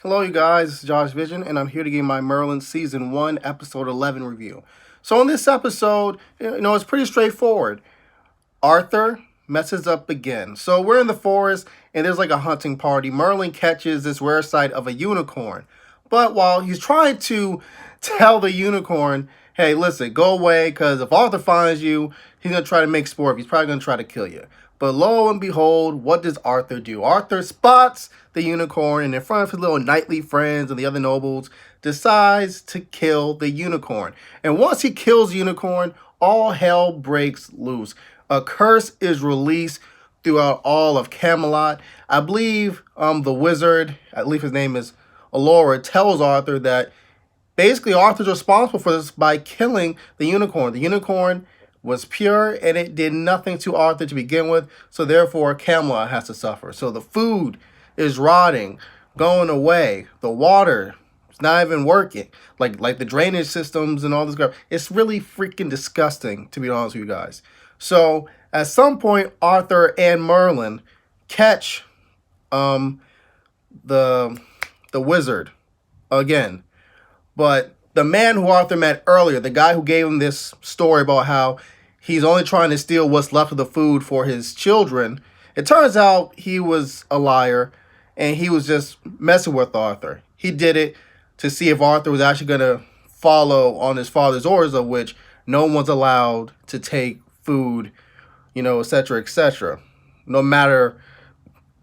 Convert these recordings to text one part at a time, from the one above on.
Hello, you guys. This is Josh Vision, and I'm here to give my Merlin Season 1, Episode 11 review. So, in this episode, it's pretty straightforward. Arthur messes up again. So, we're in the forest, and there's like a hunting party. Merlin catches this rare sight of a unicorn. But while he's trying to tell the unicorn, hey, listen, go away, because if Arthur finds you, he's going to try to make sport of you. He's probably going to try to kill you. But lo and behold, what does Arthur do? Arthur spots the unicorn and in front of his little knightly friends and the other nobles, decides to kill the unicorn. And once he kills the unicorn, all hell breaks loose. A curse is released throughout all of Camelot. I believe the wizard, I believe his name is Allura, tells Arthur that basically Arthur's responsible for this by killing the unicorn. The unicorn was pure and it did nothing to Arthur to begin with, so therefore Camelot has to suffer. So the food is rotting, going away. The water is not even working. Like the drainage systems and all this stuff. It's really freaking disgusting, to be honest with you guys. So at some point, Arthur and Merlin catch the wizard again. But the man who Arthur met earlier, the guy who gave him this story about how he's only trying to steal what's left of the food for his children, it turns out he was a liar and he was just messing with Arthur. He did it to see if Arthur was actually going to follow on his father's orders, of which no one's allowed to take food, etc., etc. No matter,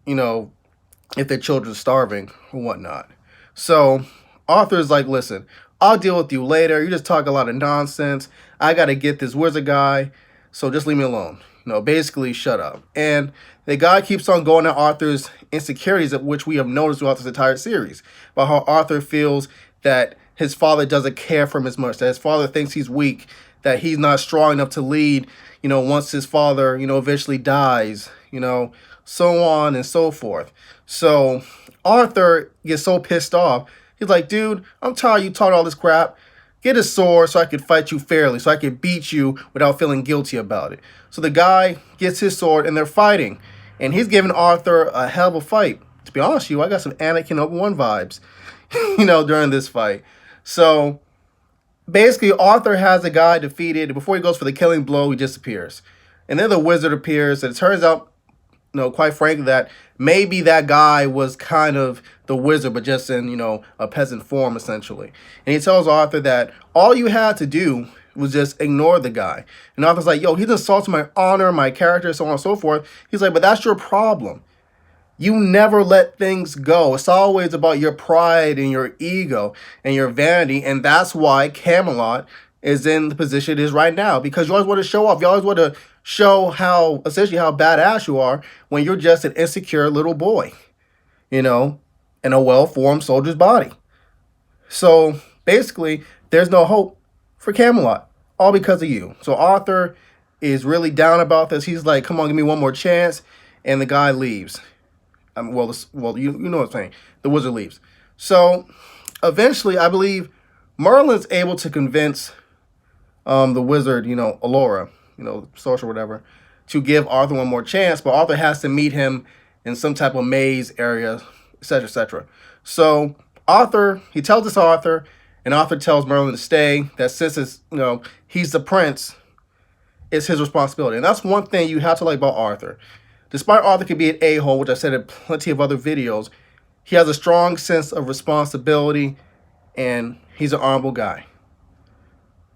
if their children's starving or whatnot. So Arthur's like, listen, I'll deal with you later. You just talk a lot of nonsense. I got to get this wizard guy, so just leave me alone. Basically shut up. And the guy keeps on going at Arthur's insecurities, which we have noticed throughout this entire series, about how Arthur feels that his father doesn't care for him as much, that his father thinks he's weak, that he's not strong enough to lead, once his father, eventually dies, so on and so forth. So Arthur gets so pissed off. He's like, dude, I'm tired of you talking all this crap. Get a sword so I can fight you fairly, so I can beat you without feeling guilty about it. So the guy gets his sword and they're fighting. And he's giving Arthur a hell of a fight. To be honest with you, I got some Anakin Obi-Wan vibes, during this fight. So basically, Arthur has the guy defeated. Before he goes for the killing blow, he disappears. And then the wizard appears. And it turns out, quite frankly, that maybe that guy was kind of the wizard, but just in, a peasant form, essentially. And he tells Arthur that all you had to do was just ignore the guy. And Arthur's like, yo, he's insulting my honor, my character, so on and so forth. He's like, but that's your problem. You never let things go. It's always about your pride and your ego and your vanity. And that's why Camelot is in the position it is right now. Because you always want to show off. You always want to show how badass you are when you're just an insecure little boy, in a well-formed soldier's body. So basically, there's no hope for Camelot, all because of you. So Arthur is really down about this. He's like, come on, give me one more chance. And the guy leaves. You know what I'm saying. The wizard leaves. So eventually, I believe Merlin's able to convince the wizard, Allura, sorcerer, whatever, to give Arthur one more chance. But Arthur has to meet him in some type of maze area, etc., etc. So Arthur, he tells this to Arthur, and Arthur tells Merlin to stay. That since it's, he's the prince, it's his responsibility. And that's one thing you have to like about Arthur. Despite Arthur could be an a-hole, which I said in plenty of other videos, he has a strong sense of responsibility, and he's an honorable guy.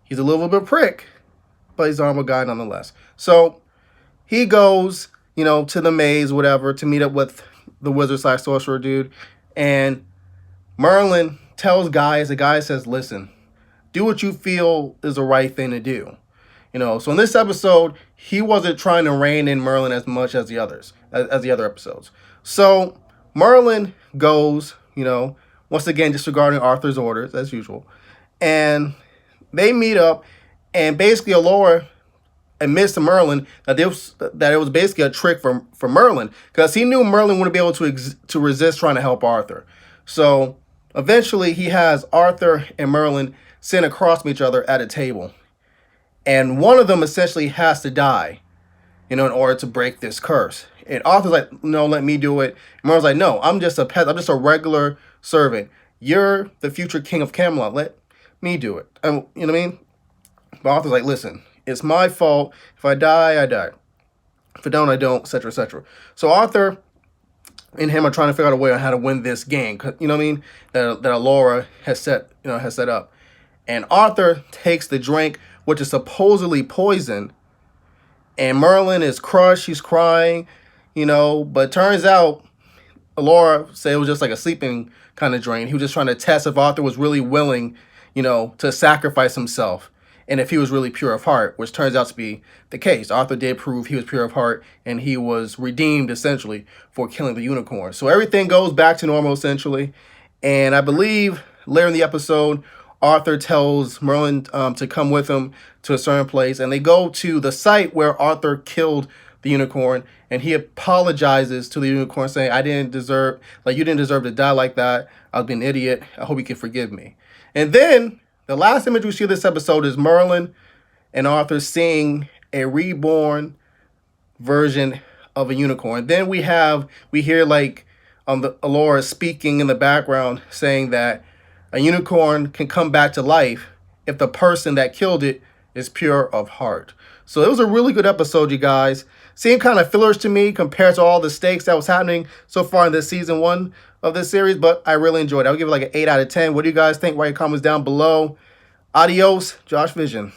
He's a little bit prick, but he's an honorable guy nonetheless. So he goes, to the maze, whatever, to meet up with the wizard/sorcerer dude, and Merlin tells the guy says, listen, do what you feel is the right thing to do. So in this episode, he wasn't trying to rein in Merlin as much as the others, as the other episodes. So Merlin goes, once again, disregarding Arthur's orders, as usual. And they meet up, and basically Allura admits to Merlin that it was basically a trick for Merlin, because he knew Merlin wouldn't be able to resist trying to help Arthur. So eventually he has Arthur and Merlin sit across from each other at a table. And one of them essentially has to die, in order to break this curse. And Arthur's like, no, let me do it. And Merlin's like, no, I'm just a pet. I'm just a regular servant. You're the future king of Camelot. Let me do it. And you know what I mean? But Arthur's like, listen, it's my fault. If I die, I die. If I don't, I don't, etc., etc. So Arthur and him are trying to figure out a way on how to win this game. You know what I mean? That Alora has set up. And Arthur takes the drink, which is supposedly poison. And Merlin is crushed. He's crying, But turns out Alora said it was just like a sleeping kind of drink. He was just trying to test if Arthur was really willing, to sacrifice himself. And if he was really pure of heart, which turns out to be the case. Arthur did prove he was pure of heart, and he was redeemed, essentially, for killing the unicorn. So everything goes back to normal, essentially. And I believe later in the episode, Arthur tells Merlin to come with him to a certain place. And they go to the site where Arthur killed the unicorn. And he apologizes to the unicorn, saying, you didn't deserve to die like that. I've been an idiot. I hope you can forgive me. And then the last image we see of this episode is Merlin and Arthur seeing a reborn version of a unicorn. Then we hear the Alora speaking in the background, saying that a unicorn can come back to life if the person that killed it is pure of heart. So it was a really good episode, you guys. Seemed kind of fillerish to me compared to all the stakes that was happening so far in this season 1 of this series, but I really enjoyed it. I would give it like an 8 out of 10. What do you guys think? Write your comments down below. Adios, Josh Vision.